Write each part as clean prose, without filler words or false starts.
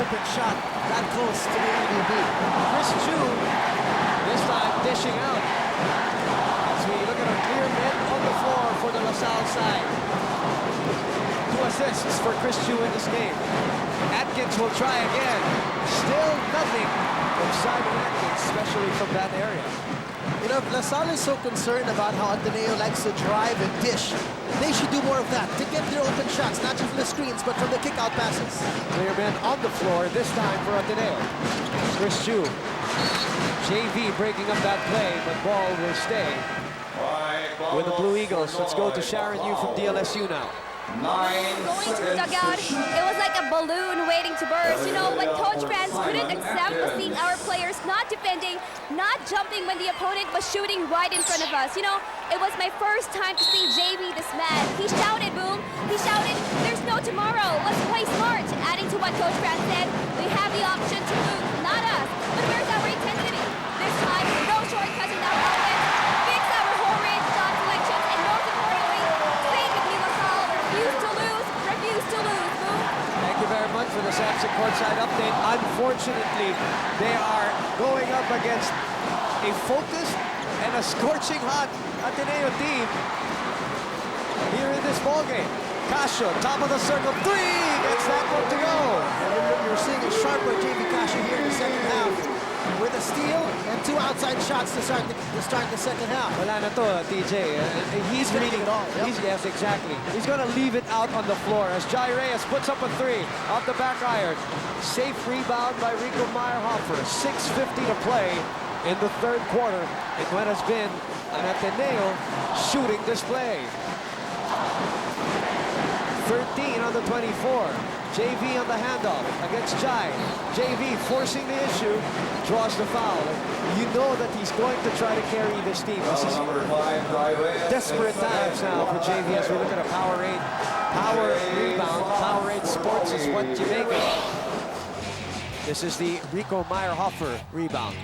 open shot that close to the LDB. Chris Chu, this time dishing out. As we look at a clear net on the floor for the LaSalle side. 2 assists for Chris Chu in this game. Atkins will try again. Still nothing from Simon Atkins, especially from that area. You know, LaSalle is so concerned about how Ateneo likes to drive and dish. They should do more of that to get their open shots, not just from the screens, but from the kick-out passes. Clear men on the floor, this time for Ateneo. Chris Chu. JV breaking up that play, but ball will stay with the Blue Eagles. Let's go to Sharon Yu from DLSU now. Going to the dugout, it was like a balloon waiting to burst. You know, what Coach Franz couldn't accept was seeing our players not defending, not jumping when the opponent was shooting right in front of us. You know, it was my first time to see JV this mad. He shouted, boom, he shouted, there's no tomorrow, let's play smart. Adding to what Coach Franz said, we have the option to lose, not us. But where's our intensity? This time, no shortcuts in our offense, fix our horrid shot selections, and most importantly, stay with me, LaSalle. Refuse to lose, boom. Thank you very much for the Samson courtside update. Unfortunately, they are going up against a focused and a scorching hot Ateneo team here in this ballgame. Casio, top of the circle, 3, gets that one to go. And you're seeing a sharper JV Casio here in the second half with a steal and 2 outside shots to start the second half. Wala na to, TJ. He's reading it all. Yep. Yes, exactly. He's going to leave it out on the floor as Jai Reyes puts up a 3 off the back iron. Safe rebound by Rico Meyerhofer. 6:50 to play in the third quarter in what has been an Ateneo shooting display. 13 on the 24. JV on the handoff against Jai. JV forcing the issue, draws the foul. You know that he's going to try to carry this team. This is desperate times now for JV as we look at a Powerade. Power rebound. Powerade Sports is what you make it. This is the Rico Meyerhofer rebound.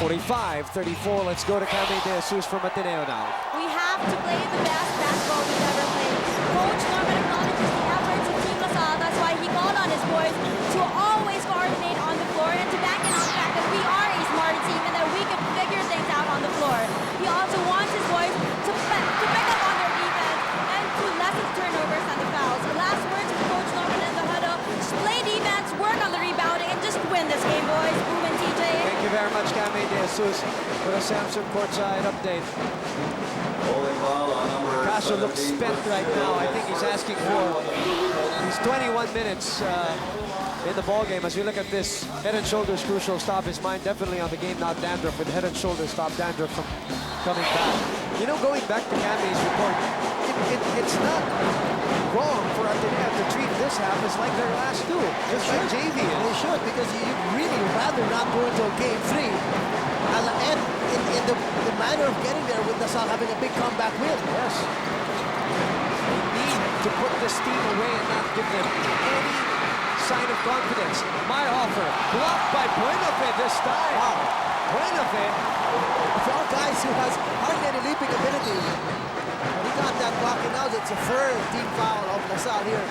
45-34. Let's go to Cami De Jesus from Ateneo now. We have to play the best basketball we've ever played. Coach Norman acknowledges the efforts of Team LaSalle. That's why he called on his boys to always coordinate on the floor and to back in on the fact that we are a smart team and that we can figure things out on the floor. He also wants his boys to pick up on their defense and to lessen turnovers and the fouls. The last words of Coach Norman in the huddle: just play defense, work on the rebounding, and just win this game, boys. Boom and TJ. Thank you very much, Cami De Jesus, for the Samson courtside update. Casio looks spent right now. I think he's asking for these 21 minutes in the ballgame. As we look at this, Head and Shoulders crucial. Stop his mind definitely on the game, not dandruff. With Head and Shoulders, stop dandruff from coming back. You know, going back to Cami's report, it's not wrong for Ateneo to treat this half as like their last 2, just like JV is. They should, because you'd really rather not go into a game 3. And in the manner of getting there with LaSalle having a big comeback win. Yes. They need to put this team away and not give them any sign of confidence. Meyerhofer blocked by Buenafe this time. Wow. Buenafe. For all guys who has hardly any leaping ability, when he got that block, and now it's a third team foul of LaSalle here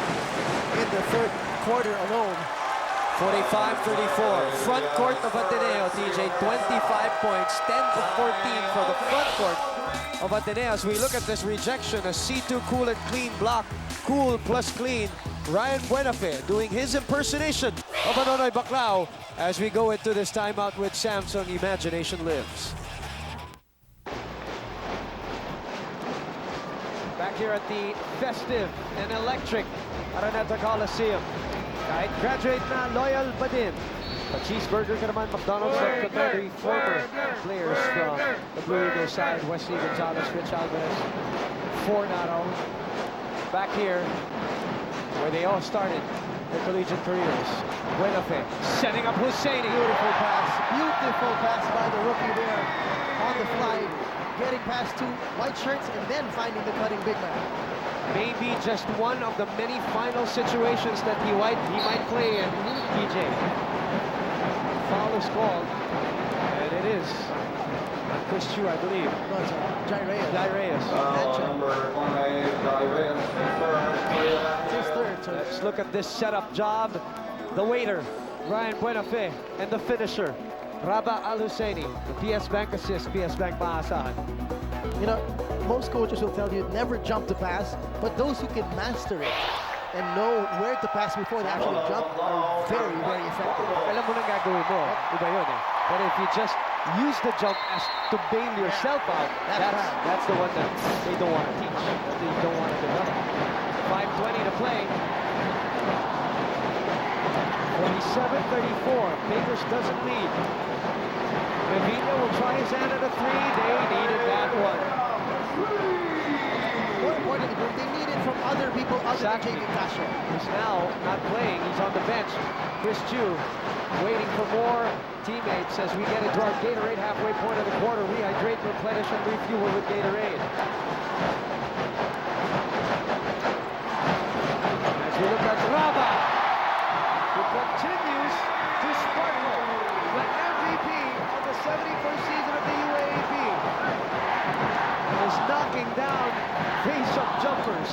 in the third quarter alone. 45-34. Front court of Ateneo, TJ. 25 points, 10-14 for the front court of Ateneo. As we look at this rejection, a C2 cool and clean block. Cool plus clean. Ryan Buenafe doing his impersonation of Anonoy Baclao as we go into this timeout with Samsung Imagination Lives. Back here at the festive and electric Araneta Coliseum. Kahit graduate na, loyal pa din. Pa-cheeseburger ka naman, McDonald's, Dr. 3 former players from the Blue Eagles side, Wesley Gonzalez, Rich Alvarez, Fornaro. Back here, where they all started their collegiate careers. Buenafe setting up Husseini. Beautiful pass by the rookie there on the fly, getting past 2 white shirts and then finding the cutting big man. Maybe just one of the many final situations that he might play in, PJ. Foul is called. And And it is Chris Chu, I believe. No, it's Jai Reyes. Jai Reyes. It's his third. So Let's look at this setup job. The waiter, Ryan Buenafe, and the finisher, Raba Al-Husseini. The PS Bank assist, PS Bank maasahan. you know, most coaches will tell you never jump to pass, but those who can master it and know where to pass before they actually jump are very, very effective. Alam mo nang gagawin mo, iba yun eh. But if you just use the jump as to bail yourself out, that's the one that they don't want to teach, that they don't want to develop. 5:20 to play. 47-34, Bakers doesn't lead. Revilla will try his hand at a three. They needed that one. More importantly, they need it from other people other Exactly. than JV Casio. He's now not playing. He's on the bench. Chris Chu waiting for more teammates as we get into our Gatorade halfway point of the quarter. Rehydrate, replenish, and refuel with Gatorade. As we look at Raba, who continues to sparkle, the MVP of the 71st season of the UAAP, is knocking down face-up jumpers.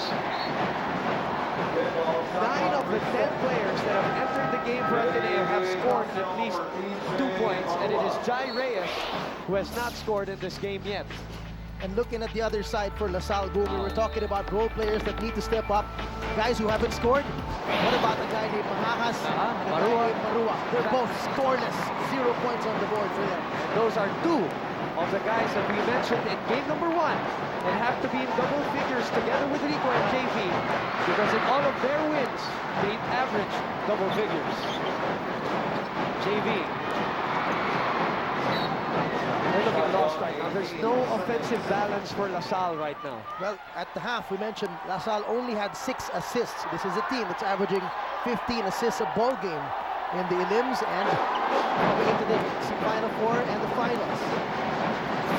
9 of the 10 players that have entered the game for Ateneo have scored at least 2 points, and it is Jai Reyes who has not scored in this game yet. And looking at the other side for LaSalle Boom, we were talking about role players that need to step up. Guys who haven't scored. What about the guy named Mahajas and the guy named Marua? They're both scoreless. 0 points on the board for them. Those are 2 of the guys that we mentioned in game number 1 and have to be in double figures together with Rico and JV, because in all of their wins, they average double figures. JV. They're looking lost right now. There's no offensive balance for LaSalle right now. Well, at the half, we mentioned LaSalle only had 6 assists. This is a team that's averaging 15 assists a ball game in the elims and coming into the Final Four and the finals.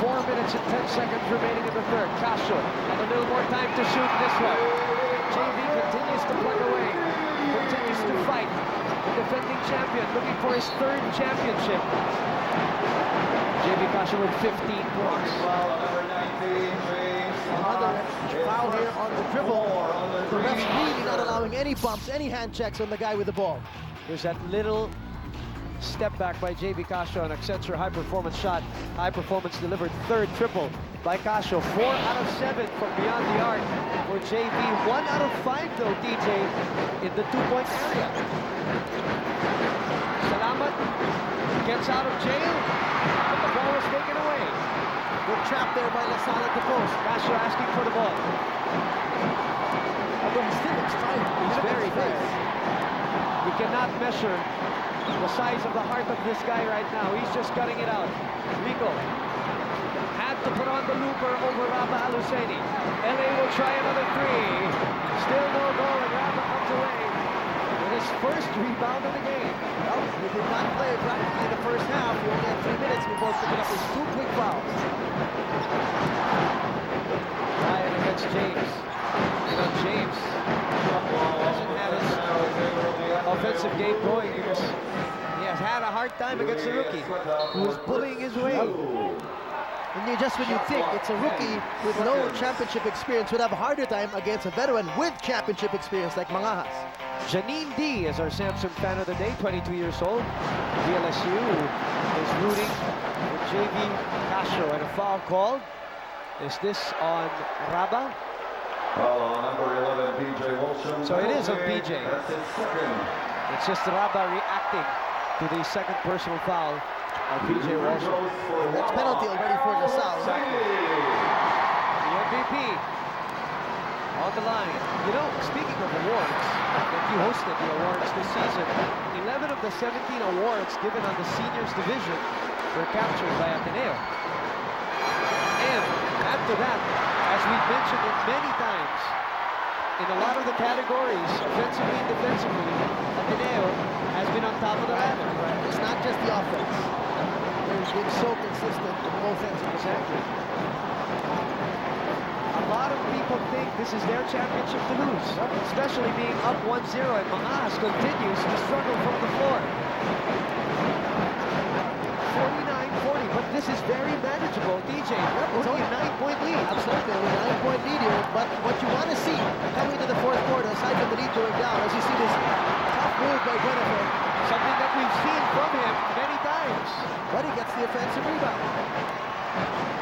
4 minutes and 10 seconds remaining in the third. Casio had a little more time to shoot this one. JV continues to plug away, continues to fight. The defending champion looking for his 3rd championship. JV Casio with 15 blocks. Another foul here on the dribble. The ref's really not allowing any bumps, any hand checks on the guy with the ball. There's that little step back by JV Casio, an Accenture high-performance shot. High-performance delivered 3rd triple by Casio. 4 out of 7 from beyond the arc for JV. 1 out of 5 though, DJ, in the 2-point area. Salamat gets out of jail, but the ball is taken away. Good trap there by LaSalle at the post. Casio asking for the ball. Although he still looks tired. He's very big. You cannot measure the size of the heart of this guy right now. He's just cutting it out. Rico had to put on the looper over Raba Al-Husseini. LA will try another 3. Still no goal, and Raba comes away with his first rebound of the game. Well, he did not play practically the first half. He only had 3 minutes before picking up his 2 quick fouls. Ryan against James. You know, James doesn't have his offensive game going because he has had a hard time against the rookie who is bullying his way. And when you think it's a rookie with no championship experience would have a harder time against a veteran with championship experience like Mangajas. Janine D is our Samsung fan of the day, 22 years old. VLSU is rooting for JV Casio, and a foul called. Is this on Raba? Number 11, BJ Wilson. So it is on BJ. That's his 2nd. It's just Raba reacting to the 2nd personal foul of BJ Walsh. That's penalty already for LaSalle. The MVP on the line. You know, speaking of awards, that you hosted the awards this season, 11 of the 17 awards given on the seniors division were captured by Ateneo. And after that, as we've mentioned it many times, in a lot of the categories, offensively and defensively, Ateneo has been on top of the ladder. It's not just the offense. They've been so consistent in both ends of the Exactly. A lot of people think this is their championship to lose, especially being up 1-0, and Mangas continues to struggle from the floor. 49-40, but this is very manageable. DJ, it's only a 9-point lead. Absolutely, only 9-point lead here. But what you want to see coming to the fourth quarter, aside from the lead going down, as you see this tough move by Guinevere, Something that we've seen from him many times. but he gets the offensive rebound.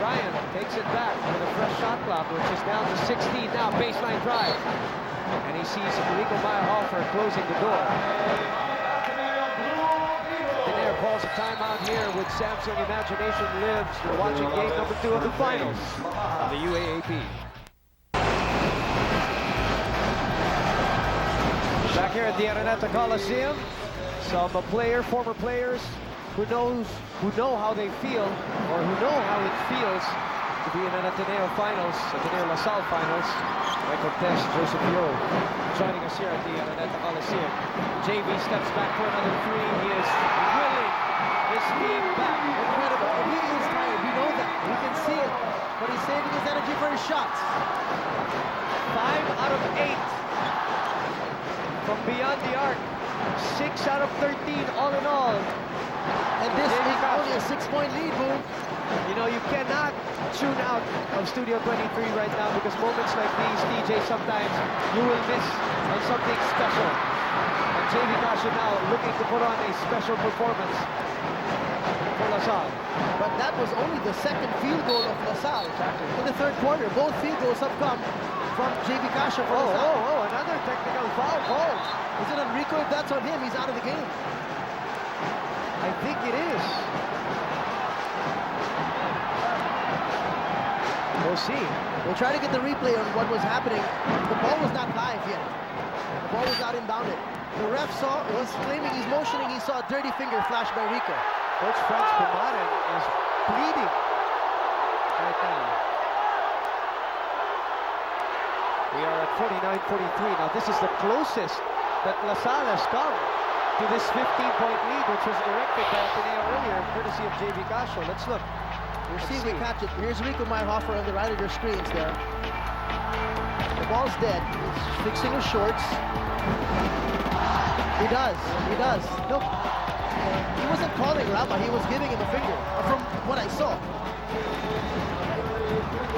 Ryan takes it back with a fresh shot clock, which is down to 16 now. Baseline drive. And he sees Rico Meyerhofer closing the door. Daenerys calls a timeout here with Samsung Imagination Lives. We're watching game number 2 of the finals of the UAAP. Back here at the Araneta Coliseum, some former players who know how they feel, or who know how it feels to be in an Ateneo Finals, Ateneo LaSalle Finals. Michael Tess, Joseph Yo, joining us here at the Araneta Coliseum. JV steps back for another three. He is willing his team back. Incredible. He is tired. We know that. We can see it. But he's saving his energy for his shots. 5 out of 8 from beyond the arc. 6 out of 13 all in all. And this is only a 6-point lead, Boom. You know, you cannot tune out of Studio 23 right now because moments like these, DJ, sometimes you will miss on something special. And JV Casio now looking to put on a special performance for LaSalle. But that was only the second field goal of LaSalle in the third quarter. Both field goals have come from JV Casio for LaSalle. Another technical foul call. Is it on Rico? If that's on him, he's out of the game. I think it is. We'll see. We'll try to get the replay on what was happening. The ball was not live yet. The ball was not inbounded. The ref he's claiming, he's motioning, he saw a dirty finger flash by Rico. Coach Franz Pumaren is bleeding right now. We are at 49-43. Now this is the closest that LaSalle has come to this 15-point lead, which was erected by Ateneo earlier, courtesy of JV Casio. Let's look. We'll see if we catch it. Here's Rico Meyerhofer on the right of your screens there. The ball's dead. He's fixing his shorts. He does. Look, he wasn't calling Rama. He was giving him a finger, from what I saw.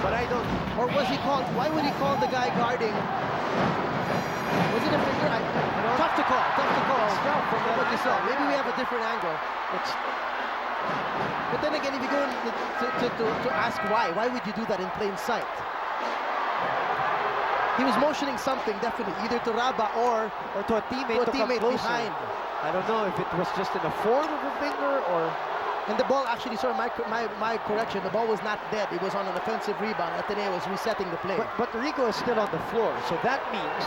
But I don't. Or was he called? Why would he call the guy guarding? Was it a finger? Tough to call. From what you saw. Maybe we have a different angle. But then again, if you go to ask why would you do that in plain sight? He was motioning something, definitely, either to Raba or to a teammate, behind. I don't know if it was just in the form of a finger or... And the ball actually, sorry, my correction, the ball was not dead. It was on an offensive rebound. Ateneo was resetting the play. But Rico is still on the floor, so that means...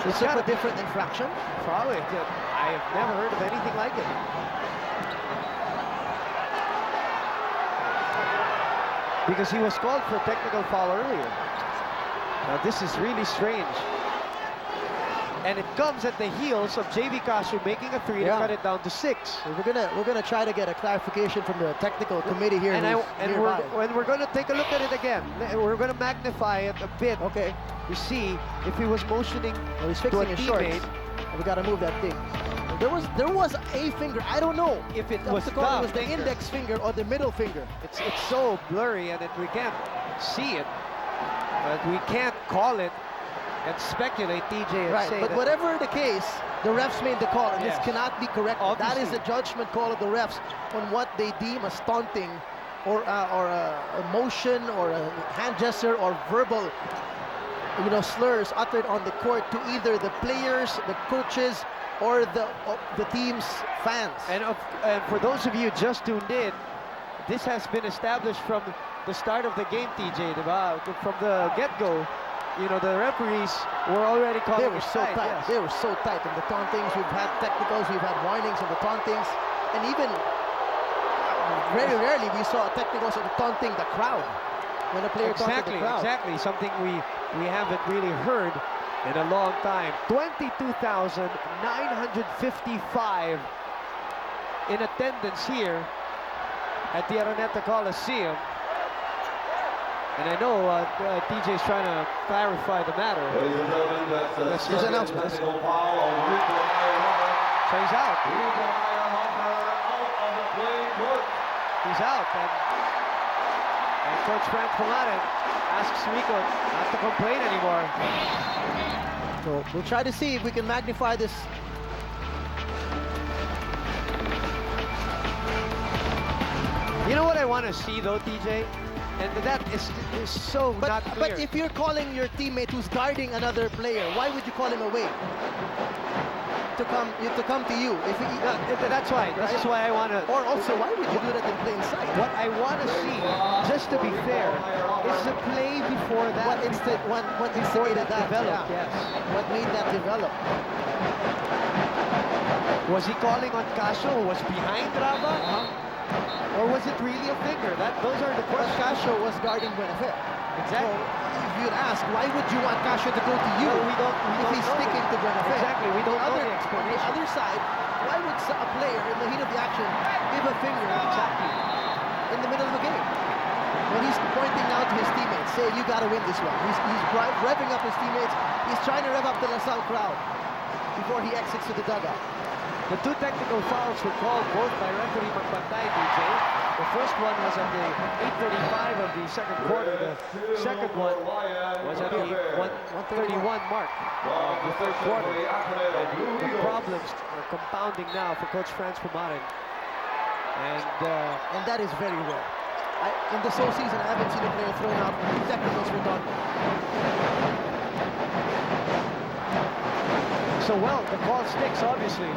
It's a different infraction? Probably. I have never heard of anything like it. Because he was called for a technical foul earlier. Now this is really strange. And it comes at the heels of JV Casio making a three to cut it down to 6. We're gonna try to get a clarification from the technical committee here. And we're gonna take a look at it again. We're gonna magnify it a bit. Okay. To see if he was motioning he's fixing his shorts. We gotta move that thing. There was a finger. I don't know if it was the index finger or the middle finger. It's so blurry and we can't see it, but we can't call it and speculate, DJ. Right, but whatever the case, the refs made the call, and this cannot be corrected. Obviously. That is a judgment call of the refs on what they deem as taunting, or a motion, or a hand gesture, or verbal, slurs uttered on the court to either the players, the coaches, or the team's fans. And for those of you just tuned in, this has been established from the start of the game, TJ. From the get-go, the referees were already calling. They were so tight. Yes. They were so tight. And the tauntings, we've had technicals, we've had warnings on the tauntings, and even very rarely we saw technicals on taunting the crowd when a player taunted the crowd. Exactly. Something we haven't really heard in a long time. 22,955 in attendance here at the Araneta Coliseum. And I know TJ's trying to clarify the matter. Ladies and gentlemen, that's his announcement. technical foul on Rico Meyerhofer. So he's out. Rico Meyerhofer out of the play He's out. And Coach Frank Pumarin asks Rico not to complain anymore. So we'll try to see if we can magnify this. You know what I want to see though, TJ? And that is so not clear. But if you're calling your teammate who's guarding another player, why would you call him away? To come to you. If he, that's why. This is why I want to. Or also, why would you do that in plain sight? What I want to see, just to be fair, is the play before that. What instigated that? Developed, Yeah. yes. What made that develop? Was he calling on Casio, who was behind Raba? Or was it really a finger? Those are the But questions. Casio was guarding Buenafe. Exactly. So if you'd ask, why would you want Casio to go to you Well, we don't if he's know. sticking to Buenafe? Exactly, we don't know the On the explanation. other side, why would a player in the heat of the action give a finger exactly in the middle of the game? When he's pointing out to his teammates, saying, you got to win this one. He's revving up his teammates. He's trying to rev up the LaSalle crowd before he exits to the dugout. The two technical fouls were called both by referee Magbantay, DJ. The first one was at the 8:35 of the second quarter. The second one was at the 1:31 mark of the third quarter. And the problems are compounding now for Coach Franz Pumarin. And that is very rare. In this whole season, I haven't seen a player thrown out technicals for done. So, well, the call sticks, obviously.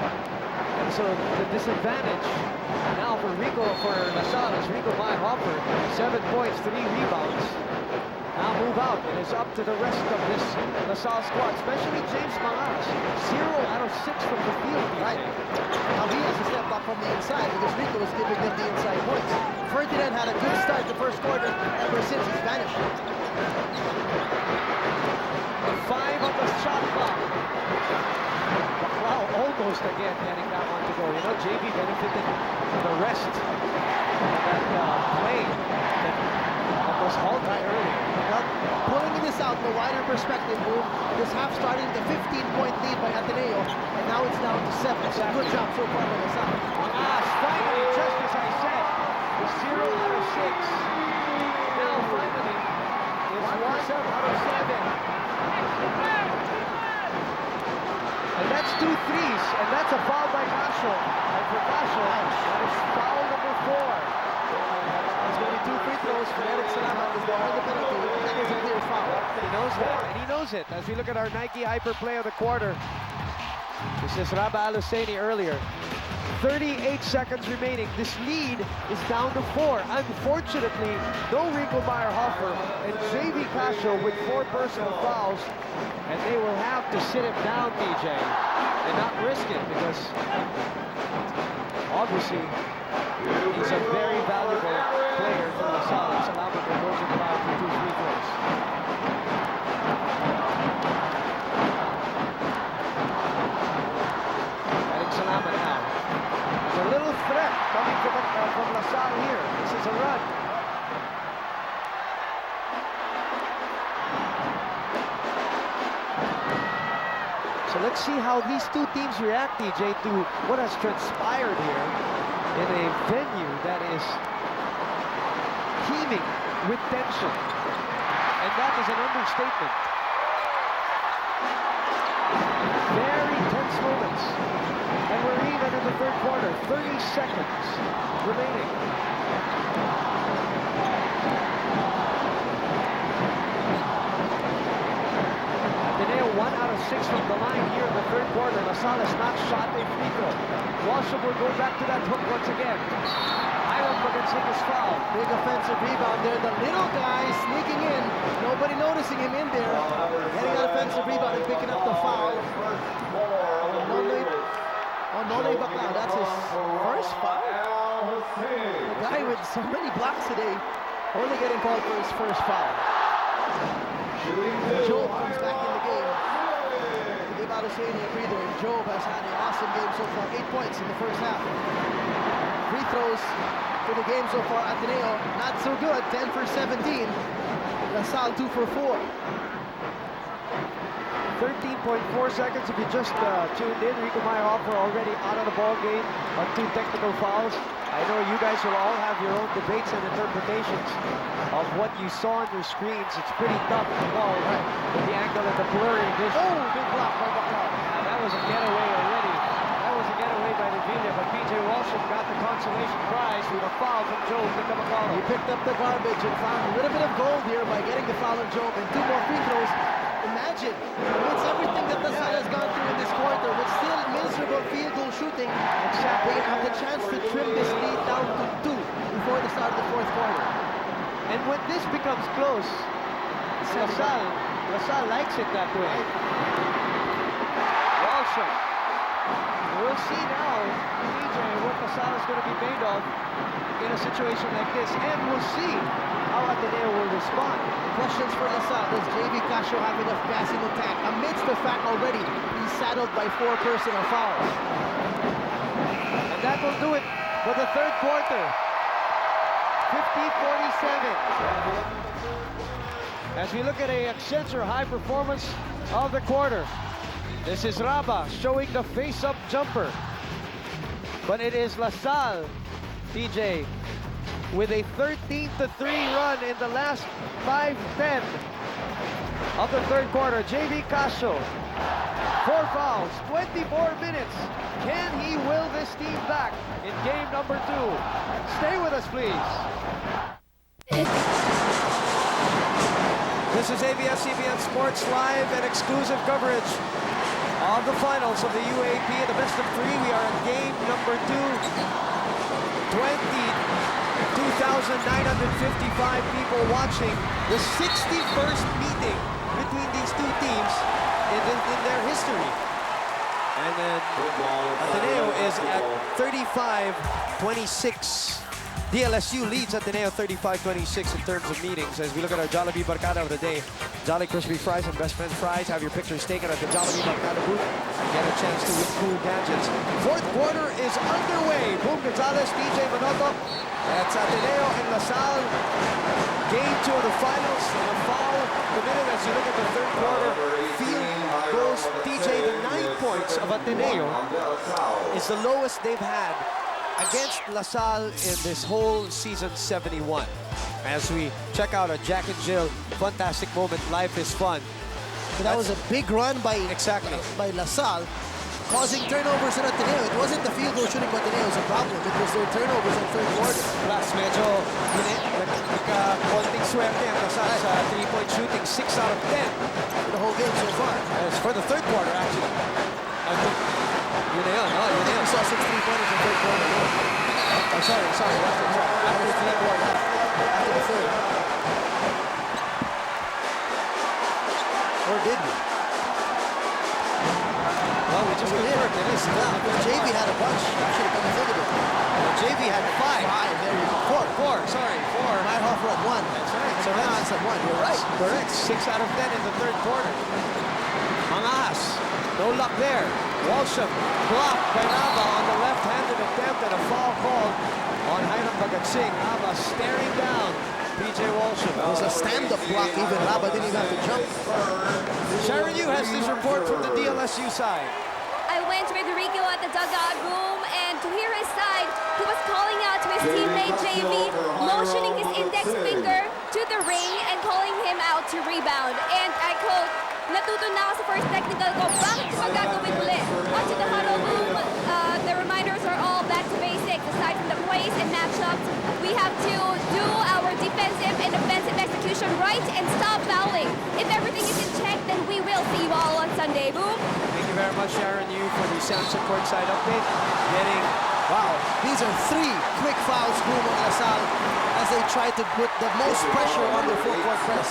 And so the disadvantage now for LaSalle is Rico Meyerhofer, 7 points, 3 rebounds. Now move out. It is up to the rest of this LaSalle squad, especially James Malas. 0 out of 6 from the field. Right. Now he has to step up from the inside because Rico is giving them the inside points. Ferdinand had a good start the first quarter. Ever since he's vanished. 5 on the shot clock. Wow, almost again getting that one to go. You know, JV benefited from the rest of that play that was halted earlier. Well, pulling this out in a wider perspective, this half started with a 15-point lead by Ateneo, and now it's down to 7. So good job so far by LaSalle. Finally, just as I said, 0 out of 6. Now finally, it's 1 out of 7. And that's 2 threes, and that's a foul by Casio. And for Casio, that is foul number 4. There's going to be 2 free throws for Eric Salamat as they earn the penalty. That is a clear foul. He knows that, and he knows it. As we look at our Nike Hyper play of the quarter, this is Raba Aluseni earlier. 38 seconds remaining. This lead is down to 4. Unfortunately, no Rico Meyerhofer and JV Casio with 4 personal fouls, and they will have to sit him down, DJ, and not risk it because obviously he's a very valuable player for LaSalle. Salamat goes in the line for 2 free throws. Adding Salamat now. There's a little threat coming from LaSalle here. This is a run. So let's see how these two teams react, DJ, to what has transpired here in a venue that is teeming with tension. And that is an understatement. Very tense moments. And we're even in the third quarter. 30 seconds remaining. Ateneo 1 out of 6 from the line here in the third quarter. LaSalle has not shot a free throw. Washington will go back to that hook once again. Hiram against his foul. Big offensive rebound there. The little guy sneaking in. Nobody noticing him in there. Getting an offensive rebound and picking up the foul. Nonay Baclao. That's his first foul. The guy with so many blocks today only getting called for his first foul. Job comes back in the game. Give Aluseni a breather. Job has had an awesome game so far. 8 points in the first half. Free throws for the game so far. Ateneo, not so good. 10 for 17. LaSalle 2 for 4. 13.4 seconds if you just tuned in. Rico Meyerhofer already out of the ball game on 2 technical fouls. I know you guys will all have your own debates and interpretations of what you saw on your screens. It's pretty tough to call with the angle and the blurry vision. Oh, big block by Baclaw. Now, that was a getaway already. That was a getaway by Revilla, but PJ Walsham got the consolation prize with a foul from Joe Nicamacolo. He picked up the garbage and found a little bit of gold here by getting the foul on Job and 2 more free throws. Imagine, with everything that the Sun has gone through in this quarter, with still miserable field goal shooting, they have the chance to trim this lead down to 2 before the start of the 4th quarter. And when this becomes close, LaSalle likes it that way. Walsham. We'll see now, DJ, what LaSalle is going to be made of in a situation like this, and we'll see how Ateneo will respond. Questions for LaSalle. Does JV Casio have enough gas in the tank? Amidst the fact already he's saddled by 4 personal fouls. And that will do it for the 3rd quarter. 50-47. As we look at a Accenture high performance of the quarter. This is Raba showing the face-up jumper. But it is LaSalle, DJ, with a 13-3 run in the last 5-10 of the 3rd quarter. JV Casio, 4 fouls, 24 minutes. Can he will this team back in game number 2? Stay with us, please. This is ABS-CBN Sports Live and exclusive coverage of the finals of the UAAP, the best of 3. We are in game number 2. 22,955 people watching the 61st meeting between these 2 teams in their history. And then Ateneo is at 35-26. DLSU leads Ateneo 35-26 in terms of meetings. As we look at our Jollibee Barkada of the day, Jolly Crispy Fries and Best Friend Fries. Have your pictures taken at the Jollibee Barkada booth and get a chance to win cool gadgets. 4th quarter is underway. Boom Gonzalez, DJ Manotoc. That's Ateneo and LaSalle. Game 2 of the finals. And a foul committed as you look at the 3rd quarter. Field goes DJ. The 9 points of Ateneo is the lowest they've had against LaSalle in this whole season 71. As we check out a Jack and Jill fantastic moment, life is fun. So that was a big run by LaSalle, causing turnovers in Ateneo. It wasn't the field goal shooting by Ateneo was a problem. It was their turnovers in 3rd quarter. Plus, medyo konting swerte ang LaSalle sa 3-point shooting, 6 out of 10. For the whole game so far. As for the 3rd quarter, actually. Yun na yun, yun na yun. We saw 6 3-pointers in 3rd quarter. Oh, sorry. After the 3rd quarter. After the 3rd. Or did we? Well, we just confirmed it is. JV had a bunch. Actually, come to think of it. JV had 5. 5, there you go. 4, sorry, 4. Meyerhofer had 1. That's right. So Manahas had 1. You're right. Correct. 6 out of 10 in the 3rd quarter. Mangas, no luck there. Walsham blocked by Raba on the left-handed attempt and a foul called on Hiram Bagatsing. Raba staring down PJ Walsham. It was a stand-up block even. Raba didn't even have to jump. Sharon Yu has this report from the DLSU side. I went with Rico at the dugout room, and to hear his side, he was calling out to his teammate JV, motioning his index finger to the ring and calling him out to rebound. And I quote, "Natuto na ako sa first technical ko, bakit ko gagawin ulit?" Onto the huddle room, the reminders are all back to basics. Aside from the plays and matchups, we have to do our defensive and offensive execution right and stop fouling. If everything is in check, then we will see you all on Sunday. Boom. Thank you very much, Sharon Yu, for the Samson Courtside update. Wow, these are 3 quick fouls, Boom on LaSalle, as they try to put the most pressure on their full-court press.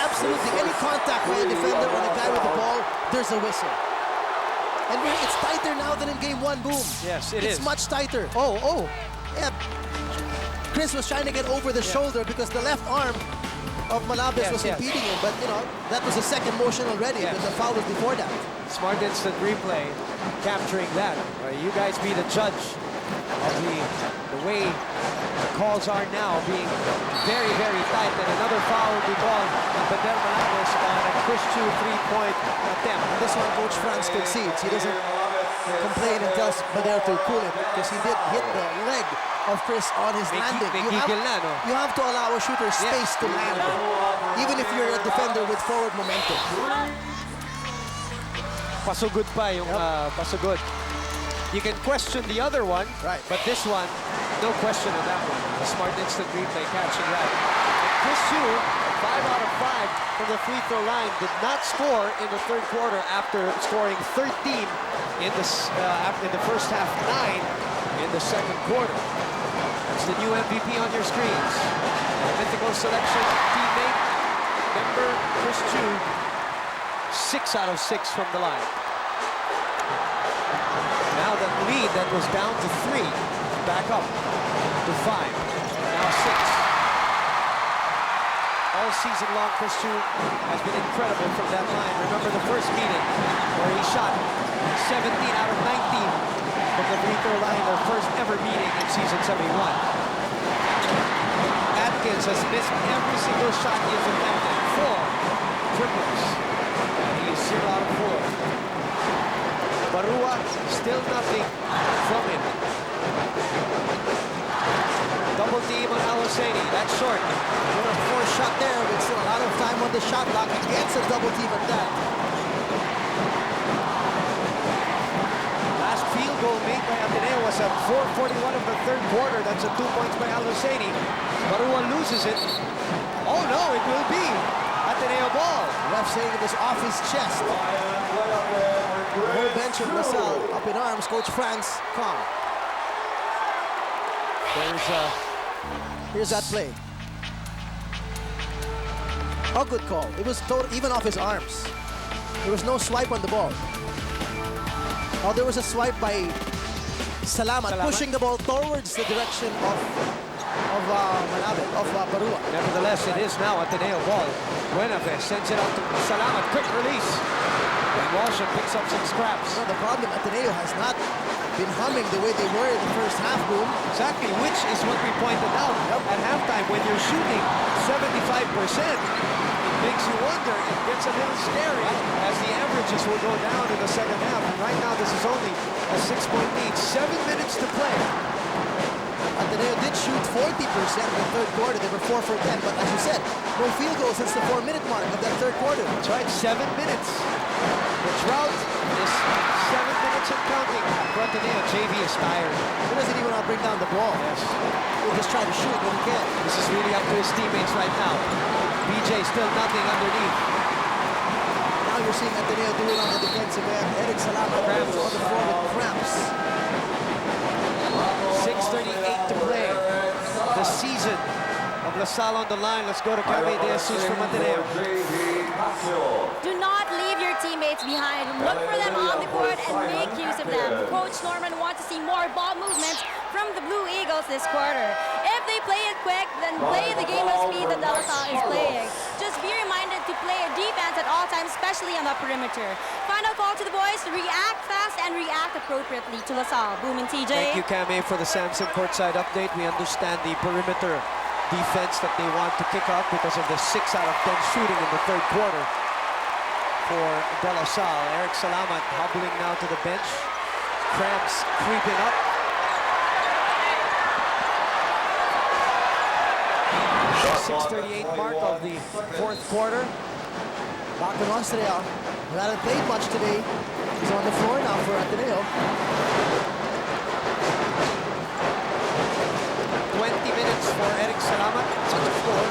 Absolutely, any contact by a defender on a guy with the ball, there's a whistle. And it's tighter now than in game 1, Boom. Yes, it is. It's much tighter. Oh, yeah. Chris was trying to get over the shoulder because the left arm of Malabes was impeding him, but you know, that was the 2nd motion already, but the foul was before that. Smart instant replay, capturing that. You guys be the judge of the way the calls are now, being very, very tight. And another foul will be called on Bedel Malabes on a push to 3-point attempt. And this one, Coach Franz concedes. He doesn't complain and tells Badero to cool it because he did hit the leg of Chris on his landing. You have to allow a shooter space to land, even if you're a defender with forward momentum. Pasugod pa yung pasugod. You can question the other one, Right. but this one, no question on that one. A smart instant replay catching that. And Chris Chu, 5 out of 5 from the free throw line, did not score in the third quarter after scoring 13 in the first half, 9 in the second quarter. That's the new MVP on your screens. Mythical selection teammate, member Chris Chu, 6 out of 6 from the line. Now that lead that was down to 3, back up to 5, now 6. All season long, Chris Chu has been incredible from that line. Remember the first meeting where he shot 17 out of 19 from the free throw line, their first ever meeting in season 71. Atkins has missed every single shot he has attempted. 4 triples. And he is 0 out of 4. Barua, still nothing from him. Double team on Al-Husseini, that's short. With a forced shot there, with still a lot of time on the shot clock, he gets a double team at that. Last field goal made by Ateneo was at 4:41 of the third quarter. That's a 2 points by Al-Husseini. Barua loses it. Oh no, it will be Ateneo ball. Ref saying it was off his chest. The whole bench of LaSalle up in arms. Coach Franz, calm. Here's that play. A good call. It was even off his arms. There was no swipe on the ball. Oh, there was a swipe by Salamat, pushing the ball towards the direction of Barua. Nevertheless, it is now Ateneo ball. Buenafe sends it out to Salamat. Quick release. And Walsham picks up some scraps. No, the problem, Ateneo has not been humming the way they were in the first half, Boom. Exactly, which is what we pointed out at halftime. When you're shooting 75%, it makes you wonder. It gets a little scary as the averages will go down in the second half. And right now, this is only a 6-point lead. 7 minutes to play. Ateneo did shoot 40% in the third quarter. They were 4 for 10, but as you said, no field goals since the 4-minute mark of that third quarter. That's right, 7 minutes. The drought is 7 minutes and counting. For Ateneo, JV is tired. He doesn't even want to bring down the ball. Yes. He'll just try to shoot when he can. This is really up to his teammates right now. BJ still nothing underneath. Now you're seeing Ateneo do it on the defensive end. Eric Salamat on the floor with cramps. 6:38 to play. The season of LaSalle on the line. Let's go to Cami De Jesus from Ateneo. Do not leave your teammates behind. Look for them on the court and make use of them. Coach Norman wants to see more ball movements from the Blue Eagles this quarter. If they play it quick, then play the game of speed that LaSalle is playing. Just be reminded to play a defense at all times, especially on the perimeter. Final call to the boys to react fast and react appropriately to LaSalle. Boom and TJ. Thank you, Cami, for the Samson courtside update. We understand the perimeter defense that they want to kick off because of the 6 out of 10 shooting in the third quarter for De La Salle. Eric Salamat hobbling now to the bench. Cramps creeping up. The 6:38 mark of the fourth quarter. Back in Austria, who hasn't played much today. He's on the floor now for Ateneo. 20 minutes for Eric Salamat. It's on the floor.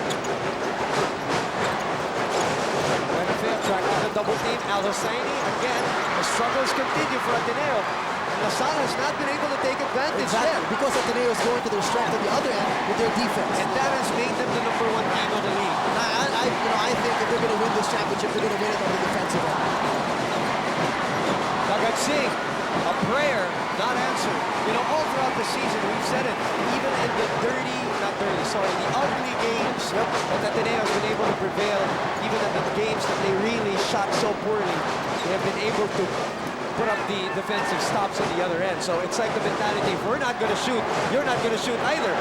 Buenafe attracting the double team. Al-Husseini again. The struggles continue for Ateneo. LaSalle has not been able to take advantage Exactly, there. because Ateneo is going to their strength on the other end with their defense. And that has made them the #1 team of the league. I think if they're going to win this championship, they're going to win it on the defensive end. Bhagat Singh, a prayer not answered. You know, all throughout the season, we've said it, even in the the ugly games, that Ateneo has been able to prevail, even in the games that they really shot so poorly, they have been able to put up the defensive stops on the other end. So it's like the mentality, if we're not going to shoot, you're not going to shoot either.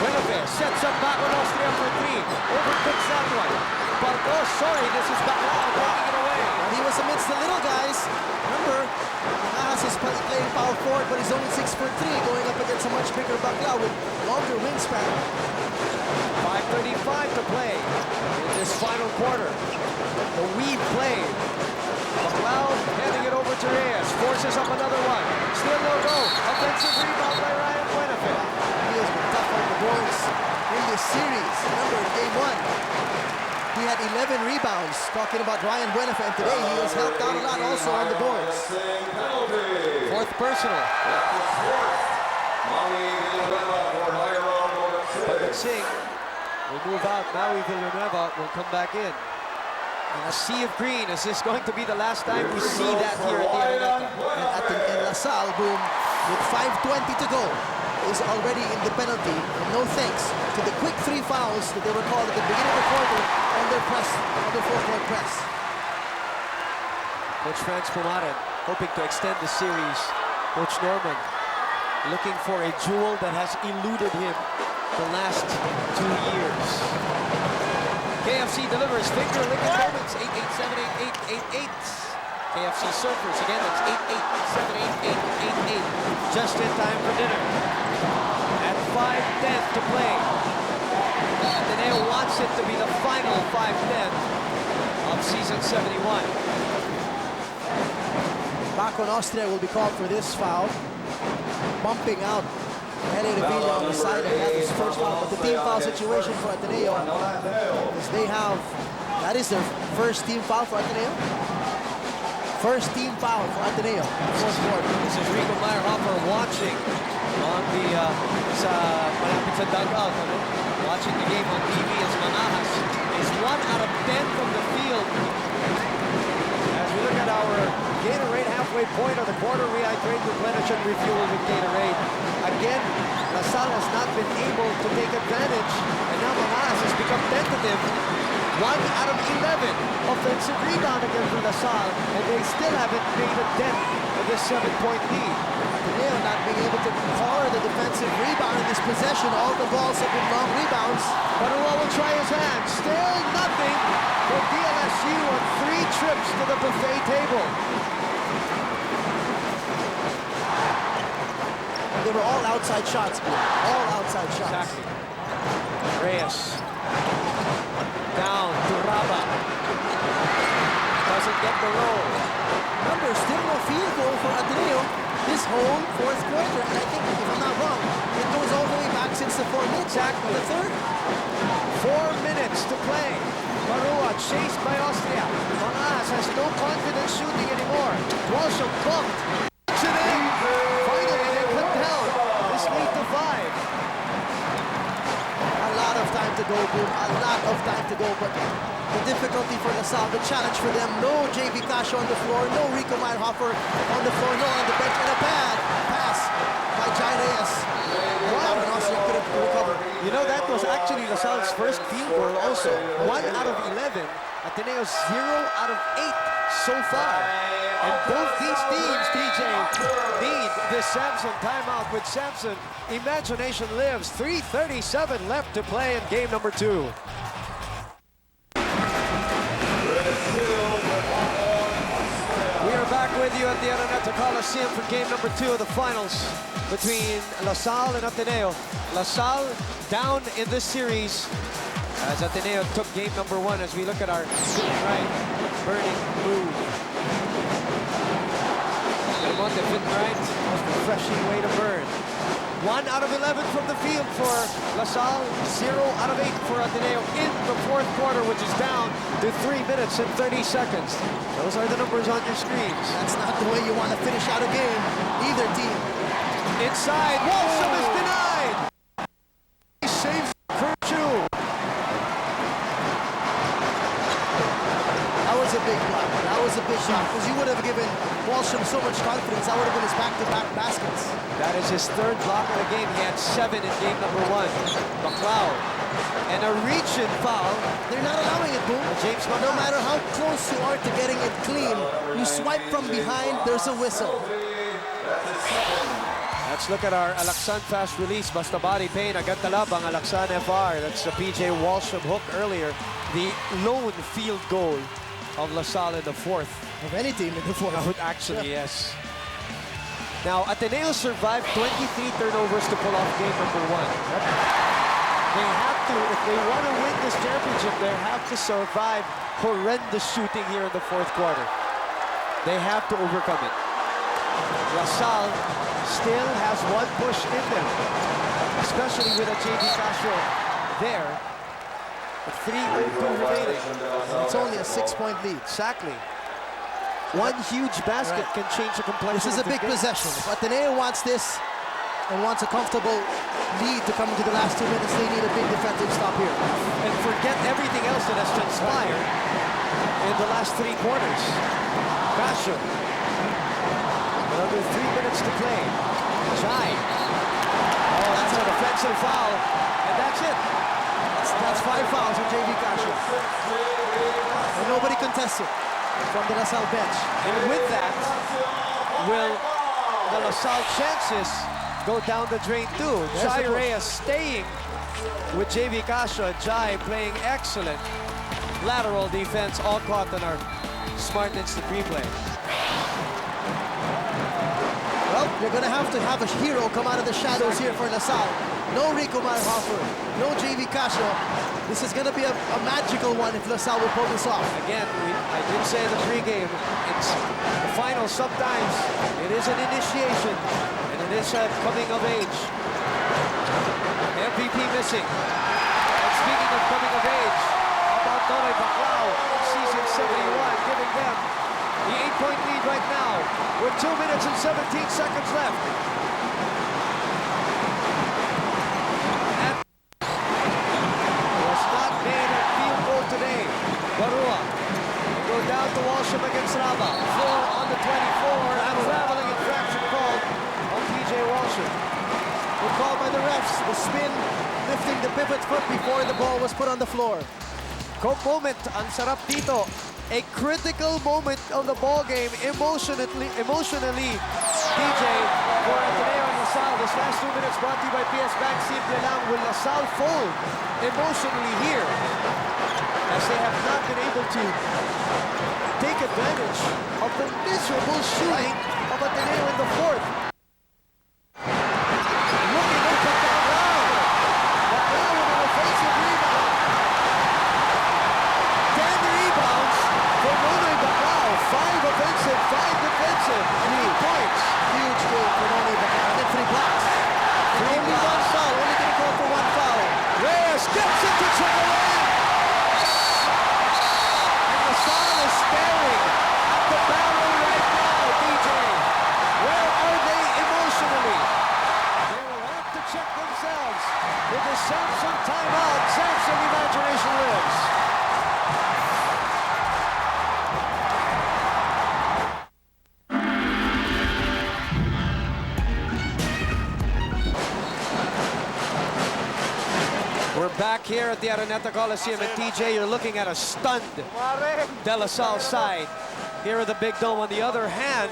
Buenafe sets up back on Austria for 3. Overcooks that one. But, oh, sorry, this is Bacalao taking it away. And he was amidst the little guys. Remember, Nahas is playing power forward, but he's only 6'3", going up against a much bigger Bakla with longer wingspan. 5:35 to play in this final quarter. The weave play. McLeod handing it over to Reyes. Forces up another one. Still no go. Offensive rebound by Ryan Buenafit. He has been tough on the boards in this series. Remember, in game 1, he had 11 rebounds. Talking about Ryan Buenafit, and today he has helped out a lot also on the boards. Fourth personal. But Singh will move out. Maui Villanueva will come back in. And a sea of green. Is this going to be the last time we see that here at the Araneta? And LaSalle, boom, with 5:20 to go, is already in the penalty. And no thanks to the quick 3 fouls that they were called at the beginning of the quarter on their press, on their full-court press. Coach Franz Pumaren hoping to extend the series. Coach Norman looking for a jewel that has eluded him the last 2 years. KFC delivers finger-licking moments. 8878888. KFC Surfers again. That's 8878888. Just in time for dinner. At 5:10 to play. Ateneo wants it to be the final 5:10 of season 71. Back on Austria will be called for this foul. Bumping out Hele Revilla on the side, and that is first foul. But the team foul situation for Ateneo is they have, that is their first team foul for Ateneo. First team foul for Ateneo. Fourth quarter. This is Rico Meyerhofer watching on the malapit sa dugout, watching the game on TV as Manahas is 1 out of 10 from the field. As we look at our Gatorade halfway point of the quarter, rehydrate, replenish, and refuel with Gatorade. Again, LaSalle has not been able to take advantage, and now Manahas has become tentative. 1 out of 11 offensive rebound against LaSalle, and they still haven't made a dent in this 7-point lead. Ateneo not being able to collar the defensive rebound in this possession. All the balls have been long rebounds. Barua will try his hand. Still nothing for DLSU on 3 trips to the buffet table. They were all outside shots, man. All outside shots. Exactly. Reyes. Down to Raba. Doesn't get the roll. Remember, still no field goal for Ateneo this whole fourth quarter. And I think, if I'm not wrong, it goes all the way back since the 4 minutes. Exactly. The third. 4 minutes to play. Barua chased by Austria. Manahas has no confidence shooting anymore. Walsham bumped. Today, finally they put down this lead to 5. A lot of time to go, boom. A lot of time to go. But the difficulty for LaSalle, the challenge for them, no JV Casio on the floor, no Rico Meyerhofer on the floor, no on the bench, and a bad pass by Jai Reyes. Wow, and Austria couldn't recover. You know, that was actually LaSalle's first field goal also. 1 out of 11. Ateneo's 0 out of 8 so far. And both these teams, DJ, need this Samson timeout. With Samson, imagination lives. 3:37 left to play in game number 2. We are back with you at the Araneta Coliseum for game number 2 of the finals between LaSalle and Ateneo. LaSalle down in this series as Ateneo took game number 1. As we look at our right, burning blue. Monte fit right, most refreshing way to burn. 1 out of 11 from the field for LaSalle, 0 out of 8 for Ateneo in the fourth quarter, which is down to 3 minutes and 30 seconds. Those are the numbers on your screens. That's not the way you want to finish out a game, either team. Inside, Walsham is denied. He saves Kerchu. That was a big block. That was a big shot, because you would have given Walsham so much confidence. That would have been his back-to-back baskets. That is his 3rd block of the game. He had 7 in game number 1. McLeod. And a reach-in foul. They're not allowing it, Boom. James No Manahas. matter how close you are to getting it clean, you swipe from behind, there's a whistle. Let's look at our Alaksan fast release. Basta body pain. Agad talab ang Alaksan FR. That's the PJ Walsham hook earlier. The lone field goal of LaSalle in the 4th. Of any team in the fourth. Actually, yes. Now, Ateneo survived 23 turnovers to pull off game number 1. They have to, if they want to win this championship, they have to survive horrendous shooting here in the fourth quarter. They have to overcome it. LaSalle still has one push in them, especially with a JV Castro there. With 3:02 remaining. It's only a 6-point lead. Exactly. One huge basket can change the complexion. This is a of the big game. possession. If Ateneo wants this and wants a comfortable lead to come into the last 2 minutes, they need a big defensive stop here. And forget everything else that has transpired in the last 3 quarters. Castro. Another 3 minutes to play. Jai. Oh, that's an offensive foul. And that's it. That's 5 fouls on JV Castro. And nobody contests it from the LaSalle bench. And with that, will the LaSalle chances go down the drain too? Jai the push. Reyes staying with JV Castro. Jai playing excellent lateral defense, all caught on our smart instant replay. Well, you're going to have a hero come out of the shadows here for LaSalle. No Rico Marhofer, no JV Castro. This is going to be a magical one if LaSalle will pull this off. Again, I did say in the pregame, it's the final. Sometimes it is an initiation, and it is a coming of age. MVP missing. And speaking of coming of age, how about Nonoy Baclao in season 71, giving them the 8-point lead right now with 2 minutes and 17 seconds left. And was not made a field goal today. Barua will go down to Walsham against Raba. 4 on the 24, and traveling infraction called on PJ Walsham. Good call by the refs. The spin, lifting the pivot foot before the ball was put on the floor. Coke moment, ang sarap dito. A critical moment of the ball game, emotionally, DJ, for Ateneo and LaSalle. This last 2 minutes brought to you by PS Bank. Simple lang, will LaSalle fold emotionally here, as they have not been able to take advantage of the miserable shooting of Ateneo in the fourth. Looking up at Baclao. Baclao with an offensive rebound. 10 rebounds for Nonoy Baclao. 5 offensive, 5 defensive. 3 points. Huge game for Nonoy Baclao. And then 3 blocks. Only one foul. Only going to call for 1 foul. Reyes gets it to triple in. And LaSalle is staring at the barrel right now, DJ. Where are they emotionally? They will have to check themselves with the Samsung timeout. Samsung imagination lives. We're back here at the Araneta Coliseum, and TJ, you're looking at a stunned De La Salle side here at the Big Dome. On the other hand,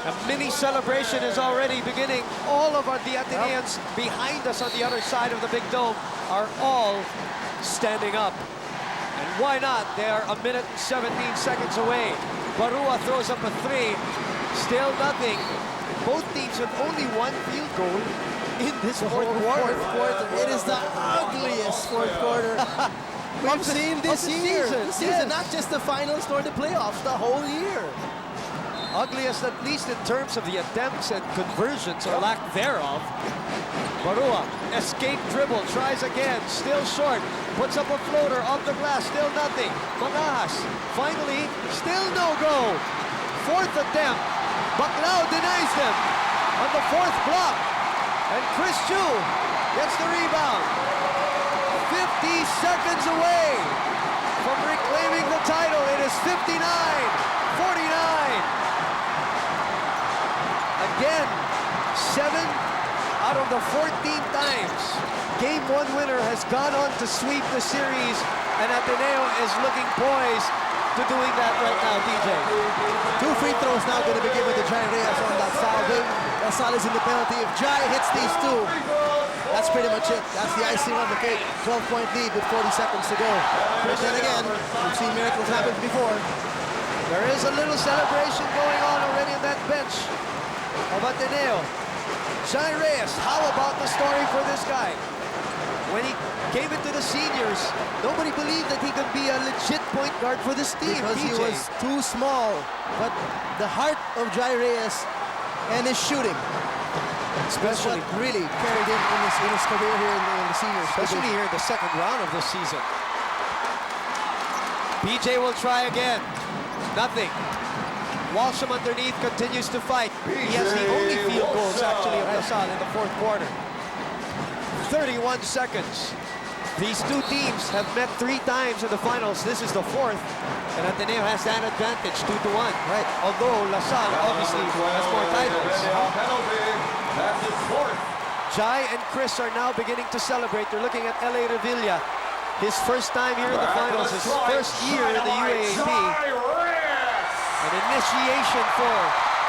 a mini celebration is already beginning. All of the Ateneans behind us on the other side of the Big Dome are all standing up. And why not? They are 1 minute and 17 seconds away. Barua throws up a 3. Still nothing. Both teams with only 1 field goal in this fourth quarter. It is the ugliest fourth quarter we've seen this year. This season, not just the finals nor the playoffs, the whole year. Ugliest, at least in terms of the attempts and conversions, or lack thereof. Barua, escape dribble, tries again, still short, puts up a floater off the glass, still nothing. Manahas, finally, still no go. 4th attempt, Baclao denies them on the 4th block. And Chris Chu gets the rebound. 50 seconds away from reclaiming the title. It is 59-49. Again, 7 out of the 14 times Game 1 winner has gone on to sweep the series, and Ateneo is looking poised to doing that right now, DJ. 2 free throws now going to be given to Jai Reyes on that foul. LaSalle is in the penalty. If Jai hits these 2, that's pretty much it. That's the icing on the cake. 12-point lead with 40 seconds to go. But then again, we've seen miracles happen before. There is a little celebration going on already on that bench. of Ateneo. Jai Reyes, how about the story for this guy? When he came into the seniors, nobody believed that he could be a legit point guard for this team. Because he PJ. was too small. But the heart of Jai Reyes and his shooting, that's what really carried him in his career here in the seniors. Especially here in the second round of the season. PJ will try again. Nothing. Walsham underneath continues to fight. He has the only field goals actually of LaSalle in the fourth quarter. 31 seconds. These two teams have met 3 times in the finals. This is the 4th. And Ateneo has that advantage, 2-1. Right. Although LaSalle obviously has more titles. That's his fourth. Jai and Chris are now beginning to celebrate. They're looking at L.A. Revilla. His first time here in the finals, his first year in the UAAP. An initiation for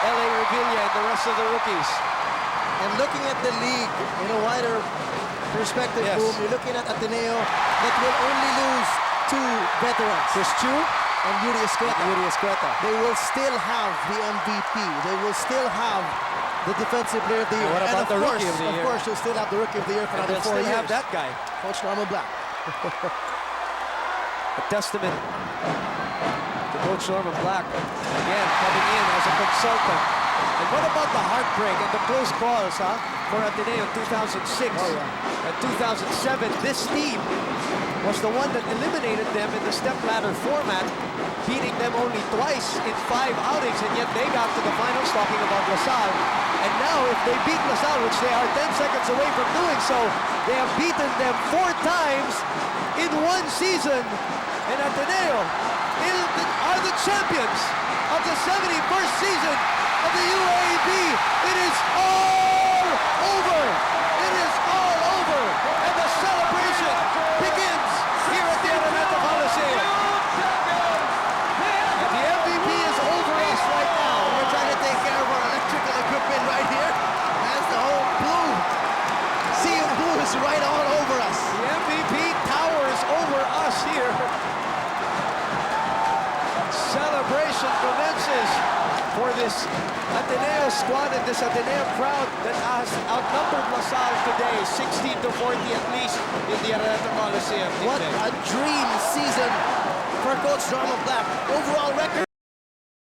L.A. Revilla and the rest of the rookies. And looking at the league in a wider perspective, Yes. Boom, you're looking at Ateneo that will only lose 2 veterans. Chris Chu And Yuri Escueta. Yuri Escueta. They will still have the MVP. They will still have the Defensive Player of the Year. What about and the Rookie of the Year? Of course, you'll still have the Rookie of the Year for And another they'll 4 still years. have that guy. Coach Norman Black. A testament to Coach Norman Black. Again, coming in as a consultant. And what about the heartbreak and the close calls, huh? For Ateneo in 2006 and 2007. This team was the one that eliminated them in the stepladder format, beating them only twice in 5 outings, and yet they got to the finals, talking about LaSalle. And now if they beat LaSalle, which they are 10 seconds away from doing so, they have beaten them 4 times in 1 season. And Ateneo are the champions of the 71st season of the UAAP. It is all over. It is all over. And the celebration begins here at the Araneta Coliseum. And the MVP is over us right now. We're trying to take care of our electrical equipment right here. As the whole blue, sea of blue is right all over us. The MVP towers over us here. Celebration commences for this Ateneo squad and this Ateneo crowd that has outnumbered LaSalle today, 16-40 at least in the Araneta Coliseum. What a dream season for Coach Norman Black. Overall record.